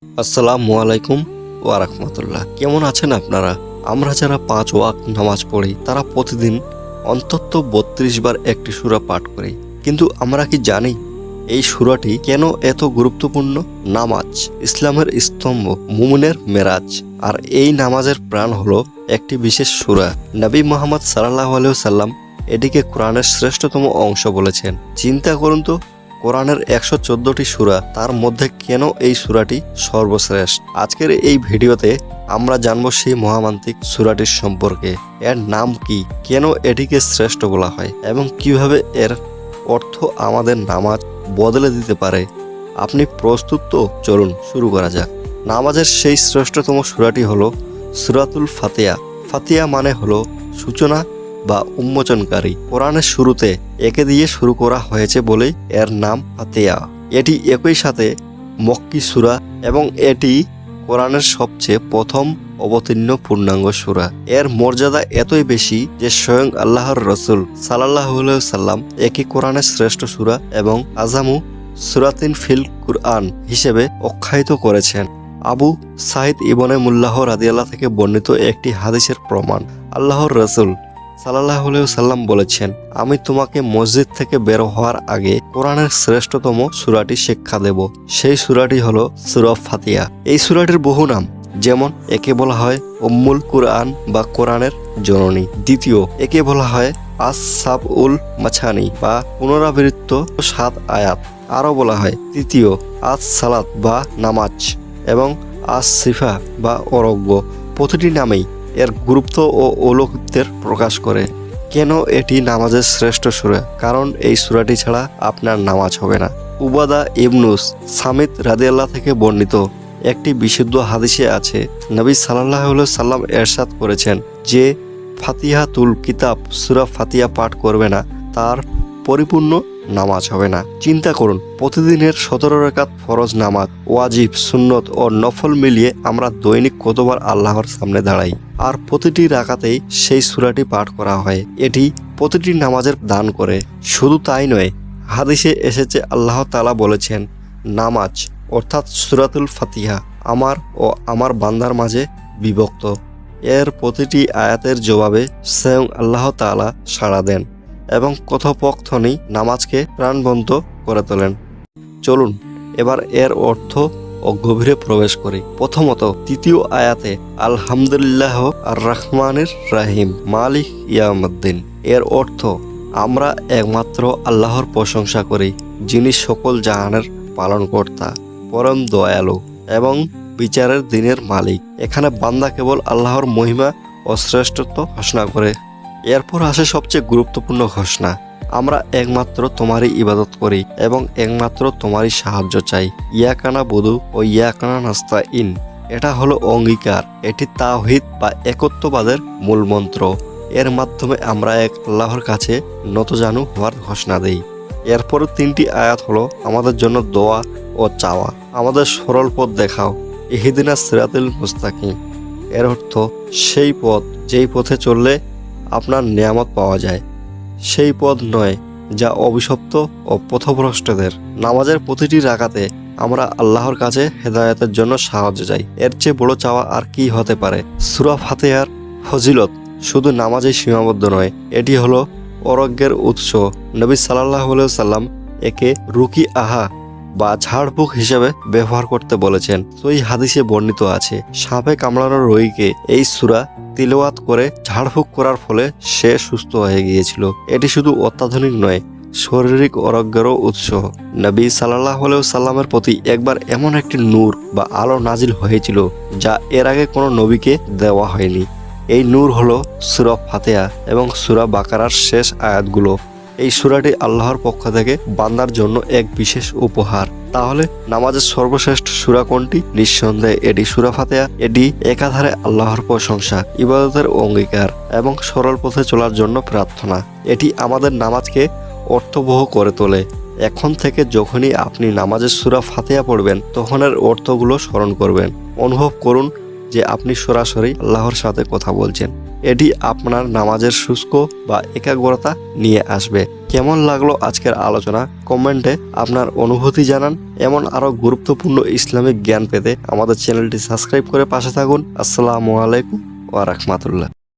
আসসালামু আলাইকুম ওয়া রাহমাতুল্লাহ। কেমন আছেন আপনারা? আমরা যারা 5 ওয়াক্ত নামাজ পড়ি তারা প্রতিদিন অন্তত 32 বার একটি সূরা পাঠ করি, কিন্তু আমরা কি জানি এই সূরাটি কেন এত গুরুত্বপূর্ণ? নামাজ ইসলামের স্তম্ভ, মুমিনের মেরাজ, আর এই নামাজের প্রাণ হলো একটি বিশেষ সূরা। নবী মুহাম্মদ সাল্লাল্লাহু আলাইহি ওয়াসাল্লাম এটিকে কোরআনের শ্রেষ্ঠতম অংশ বলেছেন। চিন্তা করুন তো, কোরআনের 114টি সূরা, তার মধ্যে কেন এই সূরাটি সর্বশ্রেষ্ঠ? আজকের এই ভিডিওতে আমরা জানব সেই মহামান্তিক সূরাটির সম্পর্কে। এর নাম কি, কেন এটিকে শ্রেষ্ঠ বলা হয়, এবং কিভাবে এর অর্থ আমাদের নামাজ বদলে দিতে পারে। আপনি প্রস্তুত তো? চলুন শুরু করা যাক। নামাজের সেই শ্রেষ্ঠতম সূরাটি হলো সূরাতুল ফাতিহা। ফাতিহা মানে হলো সূচনা বা উন্মোচনকারী। কোরআনের শুরুতে একে দিয়ে শুরু করা হয়েছে বলেই এর নাম ফাতিহা। এটি একই সাথে মক্কি সূরা এবং এটি কোরআনের সবচেয়ে প্রথম অবতীর্ণ পূর্ণাঙ্গ সূরা। এর মর্যাদা এতই বেশি যে স্বয়ং আল্লাহর রাসূল সাল্লাল্লাহু আলাইহি ওয়াসাল্লাম একে কোরআনের শ্রেষ্ঠ সূরা এবং আযামু সূরাতিন ফিল কুরআন হিসেবে আখ্যায়িত করেছেন। আবু সাঈদ ইবনে মুল্লাহ রাদিয়াল্লাহু থেকে বর্ণিত একটি হাদিসের প্রমাণ। আল্লাহর রাসূল সাল্লাল্লাহু আলাইহি ওয়াসাল্লাম বলেছেন, আমি তোমাকে মসজিদ থেকে বের হওয়ার আগে কোরআনের শ্রেষ্ঠতম সূরাটি শিক্ষা দেব। সেই সূরাটি হলো সূরা ফাতিহা। এই সূরাটির বহু নাম, যেমন একে বলা হয় উম্মুল কুরআন বা কোরআনের জননী। দ্বিতীয়, একে বলা হয় আস-সাবউল মাছানি বা পুনরাবৃত্ত 7 আয়াত। আরও বলা হয় তৃতীয় আস-সালাত বা নামাজ এবং আস-সিফা বা অরোগ্য। প্রতিটি নামেই এর গুরুত্ব ও অলৌকিকত্বের প্রকাশ করে। কেন এটি নামাজের শ্রেষ্ঠ সূরা? কারণ এই সূরাটি ছাড়া আপনার নামাজ হবে না। উবাদা ইবনুস সামিত রাদিয়াল্লাহু থেকে বর্ণিত একটি বিশুদ্ধ হাদিসে আছে, নবী সাল্লাল্লাহু আলাইহি সাল্লাম ইরশাদ করেছেন, যে ফাতিহাতুল কিতাব সূরা ফাতিহা পাঠ করবে না তার পরিপূর্ণ নামাজ হবে না। চিন্তা করুন, প্রতিদিনের 17 রাকাত ফরজ নামাজ, ওয়াজিব, সুন্নত ও নফল মিলিয়ে আমরা দৈনিক কতবার আল্লাহর সামনে দাঁড়াই, আর প্রতিটি রাকাতেই সেই সূরাটি পাঠ করা হয়। এটি প্রতিটি নামাজের দান করে। শুধু তাই নয়, হাদিসে এসেছে আল্লাহ তাআলা বলেছেন, নামাজ অর্থাৎ সূরাতুল ফাতিহা আমার ও আমার বান্দার মাঝে বিভক্ত। এর প্রতিটি আয়াতের জবাবে স্বয়ং আল্লাহ তাআলা সাড়া দেন এবং কথোপকথনই নামাজকে প্রাণবন্ত করে তোলেন। চলুন এবার এর অর্থ ও গভীরে প্রবেশ করি। প্রথমত, তৃতীয় আয়াতে আলহামদুলিল্লাহ আর রহমানির রাহিম মালিক ইয়াউমিদ্দিন। এর অর্থ, আমরা একমাত্র আল্লাহর প্রশংসা করি, যিনি সকল জাহানের পালনকর্তা, পরম দয়ালু এবং বিচারের দিনের মালিক। এখানে বান্দা কেবল আল্লাহর মহিমা ও শ্রেষ্ঠত্ব ঘোষণা করে। এরপর আসে সবচেয়ে গুরুত্বপূর্ণ ঘোষণা, আমরা একমাত্র তোমারই ইবাদত করি এবং একমাত্র তোমারই সাহায্য চাই। ইয়াকানা বুদু ও ইয়াকানা নাস্তাইন। এটা হলো অঙ্গীকার। এটি তাওহীদ বা একত্ববাদের মূল মন্ত্র। এর মাধ্যমে আমরা এক আল্লাহর কাছে নতজানু হওয়ার ঘোষণা দেই। এরপর 3টি আয়াত হলো আমাদের জন্য দোয়া ও চাওয়া। আমাদের সরল পথ দেখাও, ইহদিনাস সিরাতাল মুস্তাকিম। এর অর্থ, সেই পথ যেই পথে চললে আপনার নিয়ামত পাওয়া যায়, সেই পথ নয় যা অভিশপ্ত ও পথভ্রষ্টদের। নামাজের প্রতিটি রাকাতে আমরা আল্লাহর কাছে হেদায়েতের জন্য সাহায্য চাই। এর চেয়ে বড় চাওয়া আর কি হতে পারে? সূরা ফাতিহার ফজিলত শুধু নামাজেই সীমাবদ্ধ নয়, এটি হলো অরোগ্যের উৎস। নবী সাল্লাল্লাহু আলাইহি সাল্লাম একে রুকি আহা বা ঝাড়ফুঁক হিসেবে ব্যবহার করতে বলেছেন। সহিহ হাদিসে বর্ণিত আছে, সাপে কামড়ানোর রোগীকে এই সূরা তিলাওয়াত করে ঝাড়ফুঁক করার ফলে সে সুস্থ হয়ে গিয়েছিল। এটি শুধু অত্যাধুনিক নয়, শারীরিক আরোগ্যেরও উৎস। নবী সাল্লাল্লাহু আলাইহি সাল্লামের প্রতি একবার এমন একটি নূর বা আলো নাজিল হয়েছিল যা এর আগে কোনো নবীকে দেওয়া হয়নি। এই নূর হলো সূরা ফাতিহা এবং সূরা বাকারার শেষ আয়াতগুলো। এই সূরাটি আল্লাহর পক্ষ থেকে বান্দার জন্য এক বিশেষ উপহার। তাহলে নামাজের সর্বশ্রেষ্ঠ সূরা কোনটি? নিঃসন্দেহে এটি সূরা ফাতিহা। এটি একাধারে আল্লাহর প্রশংসা, ইবাদতের অঙ্গীকার এবং সরল পথে চলার জন্য প্রার্থনা। এটি আমাদের নামাজকে অর্থবহ করে তোলে। এখন থেকে যখনই আপনি নামাজের সূরা ফাতিহা পড়বেন, তখন এর অর্থগুলো স্মরণ করবেন। অনুভব করুন যে আপনি সরাসরি আল্লাহর সাথে কথা বলছেন। এটি আপনার নামাজের শুষ্ক বা একাগ্রতা নিয়ে আসবে। কেমন লাগলো আজকের আলোচনা? কমেন্টে আপনার অনুভূতি জানান। এমন আরও গুরুত্বপূর্ণ ইসলামিক জ্ঞান পেতে আমাদের চ্যানেলটি সাবস্ক্রাইব করে পাশে থাকুন। আসসালামু আলাইকুম ওয়া রাহমাতুল্লাহ।